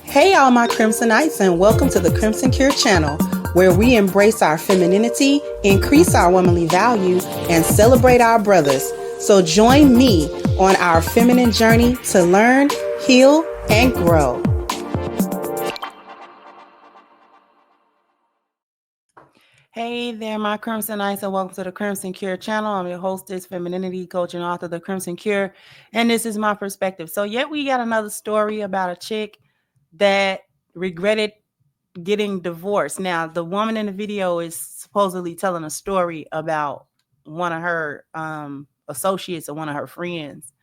Hey, all my Crimsonites, and welcome to the Crimson Cure channel, where we embrace our femininity, increase our womanly value, and celebrate our brothers. So join me on our feminine journey to learn, heal, and grow. Hey there, my Crimsonites, and welcome to the Crimson Cure channel. I'm your hostess, femininity coach, and author of the Crimson Cure, and this is my perspective. So yet we got another story about a chick that regretted getting divorced. Now, the woman in the video is supposedly telling a story about one of her associates or one of her friends,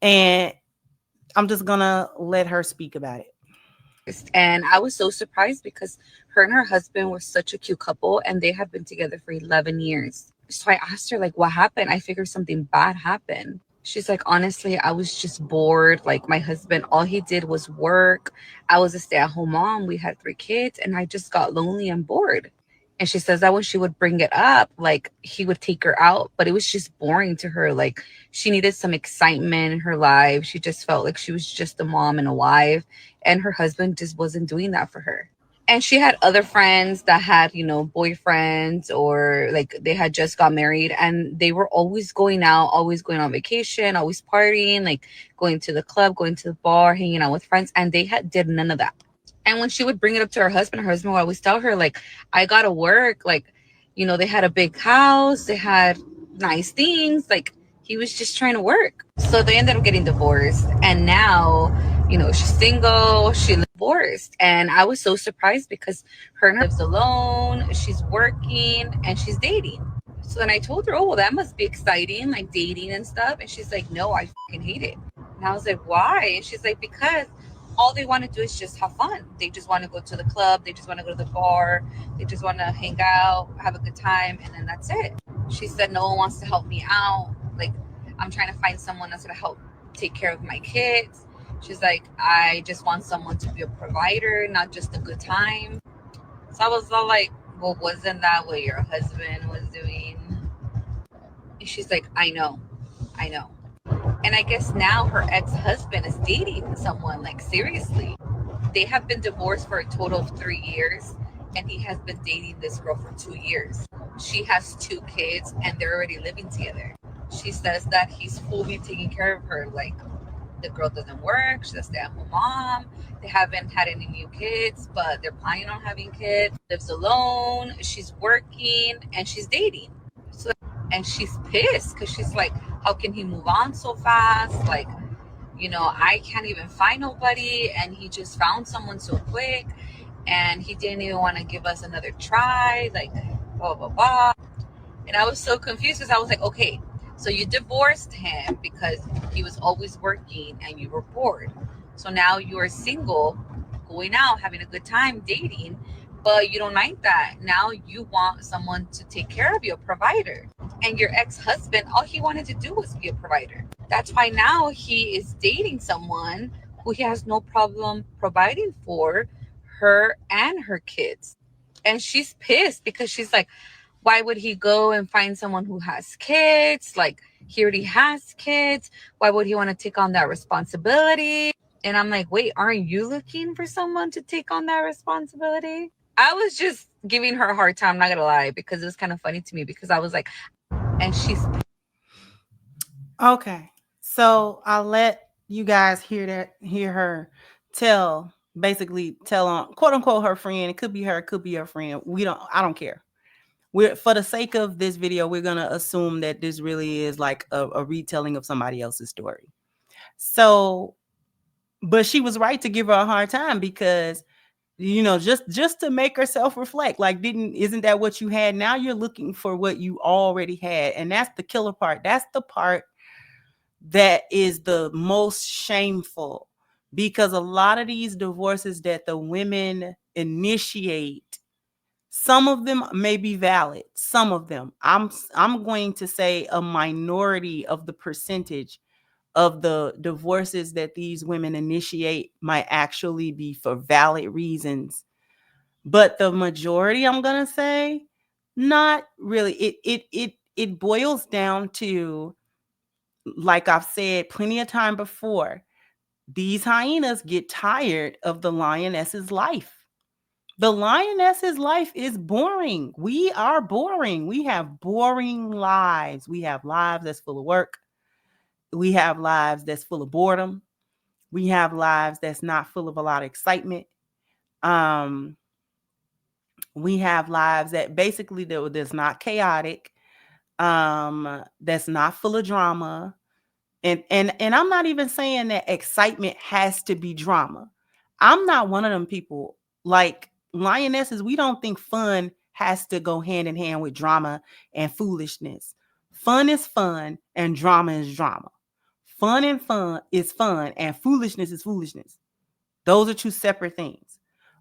and I'm just gonna let her speak about it. And I was so surprised because her and her husband were such a cute couple and they had been together for 11 years. So I asked her, like, what happened? I figured something bad happened. She's like, honestly, I was just bored. Like, my husband, all he did was work. I was a stay at home mom. We had 3 kids, and I just got lonely and bored. And she says that when she would bring it up, like, he would take her out, but it was just boring to her. Like, she needed some excitement in her life. She just felt like she was just a mom and a wife, and her husband just wasn't doing that for her. And she had other friends that had, boyfriends, or like they had just got married, and they were always going out, always going on vacation, always partying, like going to the club, going to the bar, hanging out with friends, and they had did none of that. And when she would bring it up to her husband would always tell her, like, I gotta work. Like, they had a big house, they had nice things. Like, he was just trying to work. So they ended up getting divorced. And now, she's single, she divorced. And I was so surprised because her lives alone, she's working, and she's dating. So then I told her, oh, well, that must be exciting, like dating and stuff. And she's like, no, I fucking hate it. And I was like, why? And she's like, because all they want to do is just have fun. They just want to go to the club. They just want to go to the bar. They just want to hang out, have a good time, and then that's it. She said, no one wants to help me out. Like, I'm trying to find someone that's going to help take care of my kids. She's like, I just want someone to be a provider, not just a good time. So I was all like, well, wasn't that what your husband was doing? And she's like, I know. I know. And I guess now her ex-husband is dating someone, like, seriously. They have been divorced for a total of 3 years, and he has been dating this girl for 2 years. She has 2 kids, and they're already living together. She says that he's fully taking care of her. Like, the girl doesn't work, she's a stay-at-home mom. They haven't had any new kids, but they're planning on having kids. Lives alone, she's working, and she's dating. So, and she's pissed because she's like, how can he move on so fast? Like, I can't even find nobody, and he just found someone so quick, and he didn't even want to give us another try, like, blah, blah, blah. And I was so confused because I was like, okay, so you divorced him because he was always working and you were bored. So now you are single, going out, having a good time, dating, but you don't like that. Now you want someone to take care of you, a provider. And your ex-husband, all he wanted to do was be a provider. That's why now he is dating someone who he has no problem providing for her and her kids. And she's pissed because she's like, why would he go and find someone who has kids? Like, he already has kids. Why would he want to take on that responsibility? And I'm like, wait, aren't you looking for someone to take on that responsibility? I was just giving her a hard time, not gonna lie, because it was kind of funny to me because I was like, and she's Okay, so I'll let you guys hear her basically tell on quote unquote her friend. It could be her, it could be her friend. I don't care. We're, for the sake of this video, we're gonna assume that this really is like a retelling of somebody else's story. So, but she was right to give her a hard time because just to make herself reflect, like, isn't that what you had? Now you're looking for what you already had, and that's the killer part. That's the part that is the most shameful, because a lot of these divorces that the women initiate, some of them may be valid. Some of them, I'm going to say a minority of the percentage of the divorces that these women initiate might actually be for valid reasons. But the majority, I'm going to say, not really. It boils down to, like I've said plenty of time before, These hyenas get tired of the lioness's life. The lioness's life is boring. We are boring. We have boring lives. We have lives that's full of work. We have lives that's full of boredom. We have lives that's not full of a lot of excitement. Um, we have lives that basically that's not chaotic, that's not full of drama. And I'm not even saying that excitement has to be drama. I'm not one of them people like lionesses. We don't think fun has to go hand in hand with drama and foolishness. Fun is fun and drama is drama. Fun and fun is fun and foolishness is foolishness. Those are two separate things.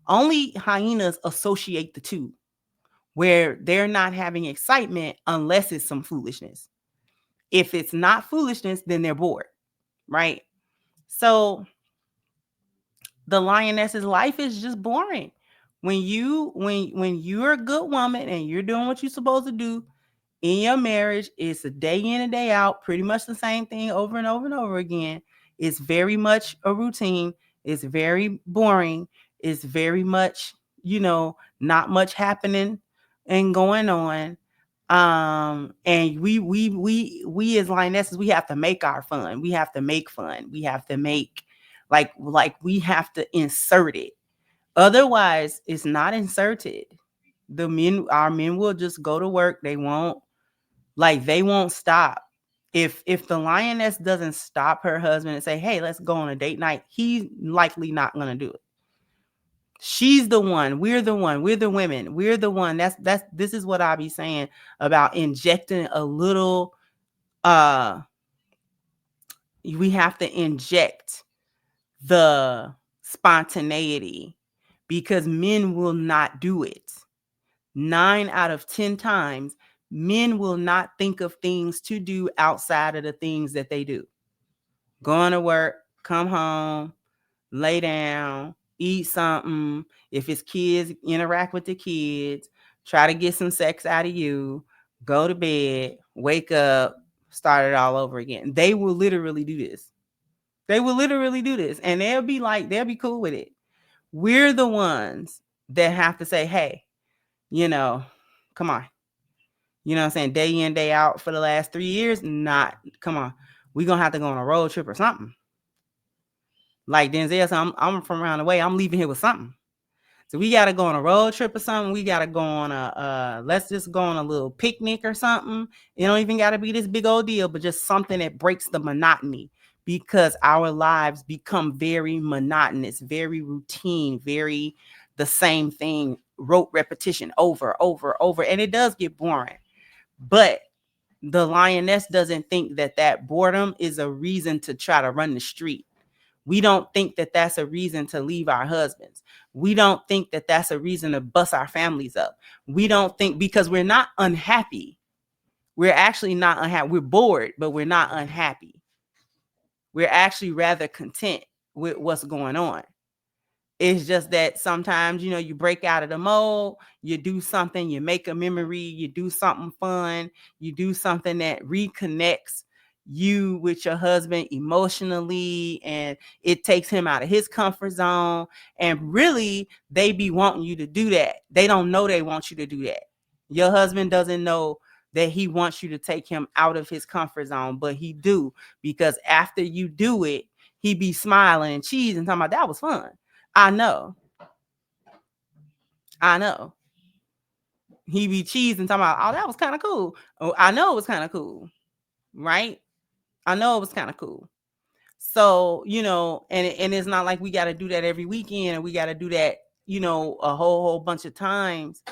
Only hyenas associate the two, where they're not having excitement unless it's some foolishness. If it's not foolishness, then they're bored, right? So the lioness's life is just boring. When you're a good woman and you're doing what you're supposed to do in your marriage, it's a day in and day out, pretty much the same thing over and over and over again. It's very much a routine. It's very boring. It's very much, not much happening and going on. And we as lionesses, we have to make our fun. We have to make fun. We have to make like we have to insert it. Otherwise, it's not inserted. Our men will just go to work. They won't stop. If the lioness doesn't stop her husband and say, "Hey, let's go on a date night," he's likely not gonna do it. She's the one. We're the one. We're the women. We're the one. That's this is what I be saying about injecting a little. We have to inject the spontaneity because men will not do it. 9 out of 10 times, men will not think of things to do outside of the things that they do. Going to work, come home, lay down, eat something. If it's kids, interact with the kids, try to get some sex out of you, go to bed, wake up, start it all over again. They will literally do this. They will literally do this. And they'll be cool with it. We're the ones that have to say, hey, you know, come on. You know what I'm saying? Day in, day out for the last 3 years. Come on. We're going to have to go on a road trip or something. Like Denzel said, I'm from around the way. I'm leaving here with something. So we got to go on a road trip or something. We got to go on let's just go on a little picnic or something. It don't even got to be this big old deal, but just something that breaks the monotony, because our lives become very monotonous, very routine, very the same thing, rote repetition over. And it does get boring. But the lioness doesn't think that boredom is a reason to try to run the street. We don't think that that's a reason to leave our husbands. We don't think that that's a reason to bust our families up. We don't think, because we're not unhappy. We're actually not unhappy. We're bored, but we're not unhappy. We're actually rather content with what's going on. It's just that sometimes, you break out of the mold, you do something, you make a memory, you do something fun, you do something that reconnects you with your husband emotionally, and it takes him out of his comfort zone. And really, they be wanting you to do that. They don't know they want you to do that. Your husband doesn't know that he wants you to take him out of his comfort zone, but he do, because after you do it, he be smiling and cheesing, talking about that was fun. I know. I know. He be cheesing, talking about, oh, that was kind of cool. Oh, I know it was kind of cool. Right? I know it was kind of cool. So, and it's not like we got to do that every weekend, and we got to do that, a whole bunch of times.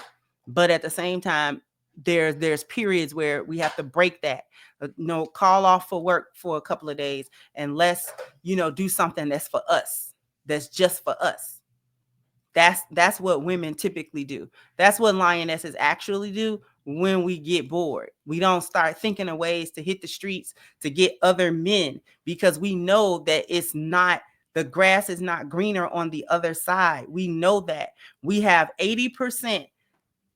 But at the same time, there's periods where we have to break that, call off for work for a couple of days, and let's, do something that's for us, that's just for us. That's what women typically do. That's what lionesses actually do when we get bored. We don't start thinking of ways to hit the streets to get other men, because we know that the grass is not greener on the other side. We know that we have 80%,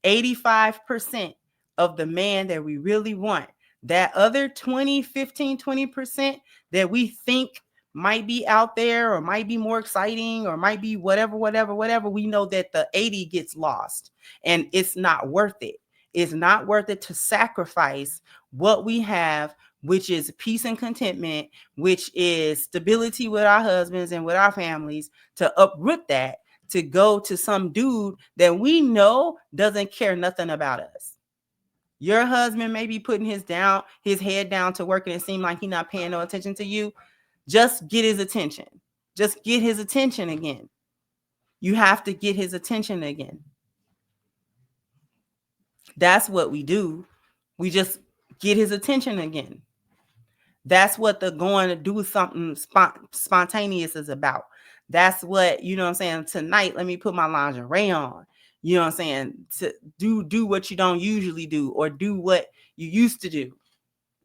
85% of the man that we really want. That other 20, 15, 20% that we think might be out there or might be more exciting or might be whatever, we know that the 80 gets lost and it's not worth it. It's not worth it to sacrifice what we have, which is peace and contentment, which is stability with our husbands and with our families, to uproot that, to go to some dude that we know doesn't care nothing about us. Your husband may be putting his head down to work and it seems like he's not paying no attention to you. Just get his attention. Just get his attention again. You have to get his attention again. That's what we do. We just get his attention again. That's what the going to do something spontaneous is about. That's what, you know what I'm saying? Tonight, let me put my lingerie on. You know what I'm saying? To do what you don't usually do or do what you used to do.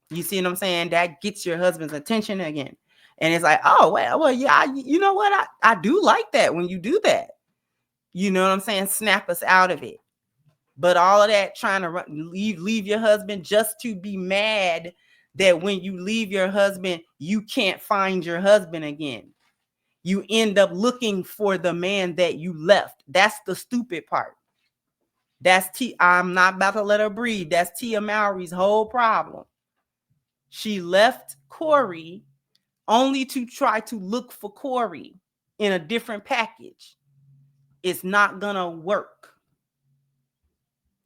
You see what I'm saying? That gets your husband's attention again. And it's like, oh, well, yeah, you know what? I do like that when you do that. You know what I'm saying? Snap us out of it. But all of that trying to leave your husband just to be mad that when you leave your husband, you can't find your husband again. You end up looking for the man that you left. That's the stupid part. I'm not about to let her breathe. That's Tia Mowry's whole problem. She left Corey only to try to look for Corey in a different package. It's not gonna work.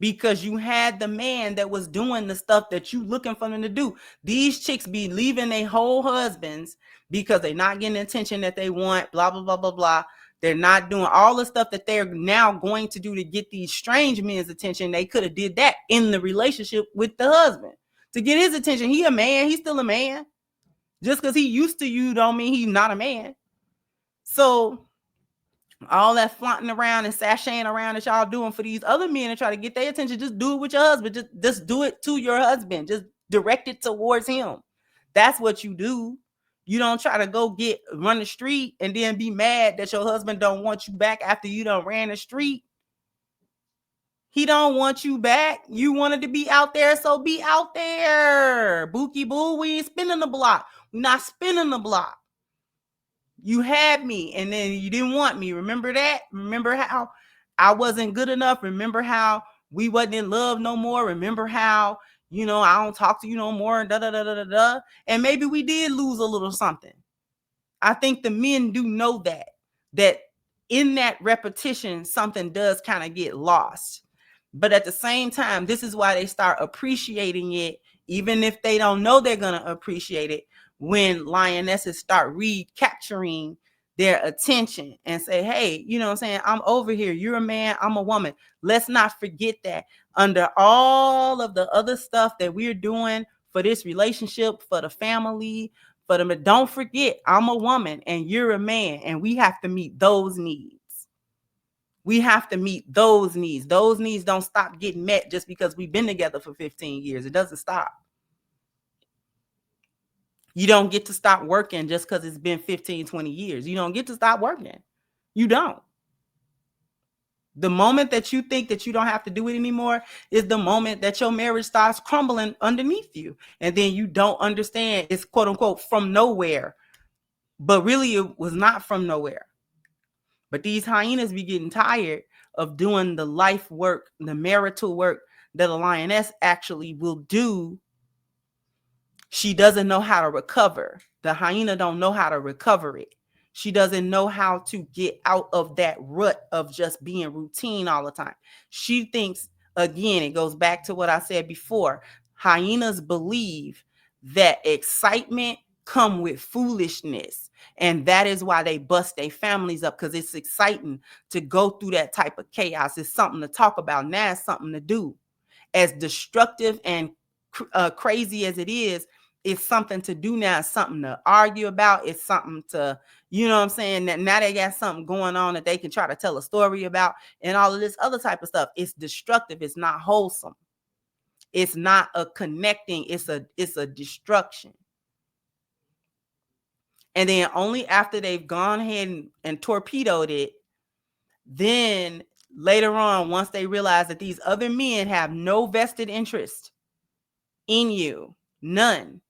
Because you had the man that was doing the stuff that you looking for them to do. These chicks be leaving their whole husbands because they're not getting the attention that they want, blah, blah, blah, blah, blah. They're not doing all the stuff that they're now going to do to get these strange men's attention. They could have did that in the relationship with the husband to get his attention. He a man. He's still a man. Just because he used to you don't mean he's not a man. So all that flaunting around and sashaying around that y'all doing for these other men and try to get their attention, just do it with your husband. Just do it to your husband. Just direct it towards him. That's what you do. You don't try to go run the street and then be mad that your husband don't want you back after you done ran the street. He don't want you back. You wanted to be out there, so be out there. Bookie boo, we ain't spinning the block. We're not spinning the block. You had me and then you didn't want me. Remember that? Remember how I wasn't good enough? Remember how we wasn't in love no more? Remember how, I don't talk to you no more and da-da-da-da-da-da. And maybe we did lose a little something. I think the men do know that in that repetition, something does kind of get lost. But at the same time, this is why they start appreciating it, even if they don't know they're going to appreciate it, when lionesses start recapturing their attention and say, hey, you know what I'm saying? I'm over here. You're a man. I'm a woman. Let's not forget that under all of the other stuff that we're doing for this relationship, for the family, for them, don't forget, I'm a woman and you're a man, and we have to meet those needs. We have to meet those needs. Those needs don't stop getting met just because we've been together for 15 years. It doesn't stop. You don't get to stop working just because it's been 15, 20 years. You don't get to stop working. You don't. The moment that you think that you don't have to do it anymore is the moment that your marriage starts crumbling underneath you. And then you don't understand it's quote unquote from nowhere. But really it was not from nowhere. But these hyenas be getting tired of doing the life work, the marital work that a lioness actually will do. She doesn't know how to recover. The hyena don't know how to recover it. She doesn't know how to get out of that rut of just being routine all the time. She thinks, again, it goes back to what I said before. Hyenas believe that excitement come with foolishness. And that is why they bust their families up, because it's exciting to go through that type of chaos. It's something to talk about. Now it's something to do. As destructive and crazy as it is, it's something to do now. It's something to argue about. It's something to, you know what I'm saying? That now they got something going on that they can try to tell a story about and all of this other type of stuff. It's destructive. It's not wholesome. It's not a connecting. It's a destruction. And then only after they've gone ahead and torpedoed it, then later on, once they realize that these other men have no vested interest in you, none,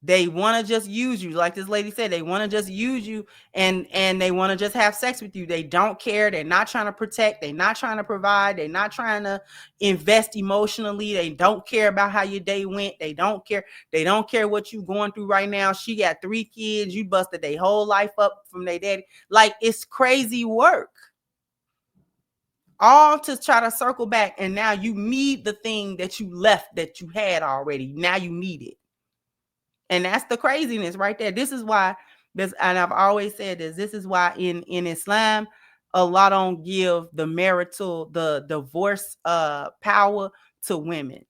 They want to just use you, like this lady said. They want to just use you, and they want to just have sex with you. They don't care. They're not trying to protect. They're not trying to provide. They're not trying to invest emotionally. They don't care about how your day went. They don't care. They don't care what you going through right now. She got 3 kids. You busted their whole life up from their daddy. Like, it's crazy work. All to try to circle back, and now you need the thing that you left that you had already. Now you need it. And that's the craziness right there. This is why this, and I've always said this is why in Islam, Allah don't give the divorce power to women.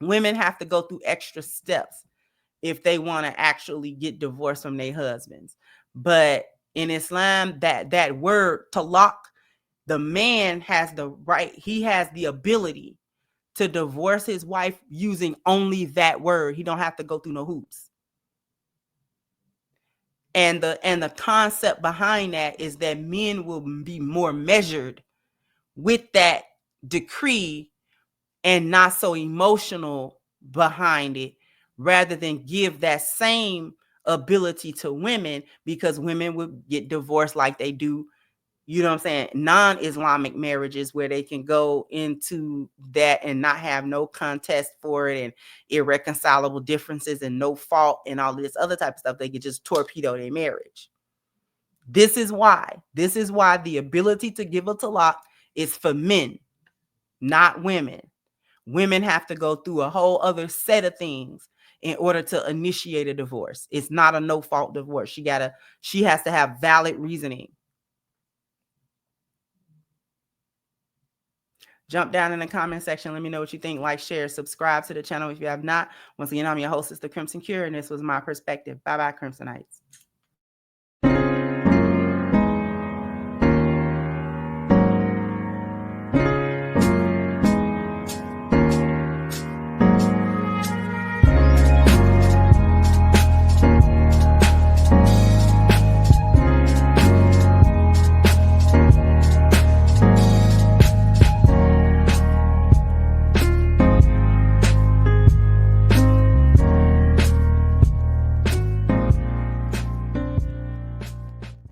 Women have to go through extra steps if they want to actually get divorced from their husbands. But in Islam, that word talaq, the man has the right, he has the ability to divorce his wife using only that word. He don't have to go through no hoops. And the concept behind that is that men will be more measured with that decree and not so emotional behind it, rather than give that same ability to women, because women would get divorced like they do, you know what I'm saying, non-Islamic marriages, where they can go into that and not have no contest for it, and irreconcilable differences and no fault and all this other type of stuff. They could just torpedo their marriage. This is why the ability to give a talaq is for men, not women. Women have to go through a whole other set of things in order to initiate a divorce. It's not a no fault divorce. She has to have valid reasoning. Jump down in the comment section. Let me know what you think. Like, share, subscribe to the channel if you have not. Once again, I'm your host, Sister Crimson Cure, and this was my perspective. Bye-bye, Crimsonites.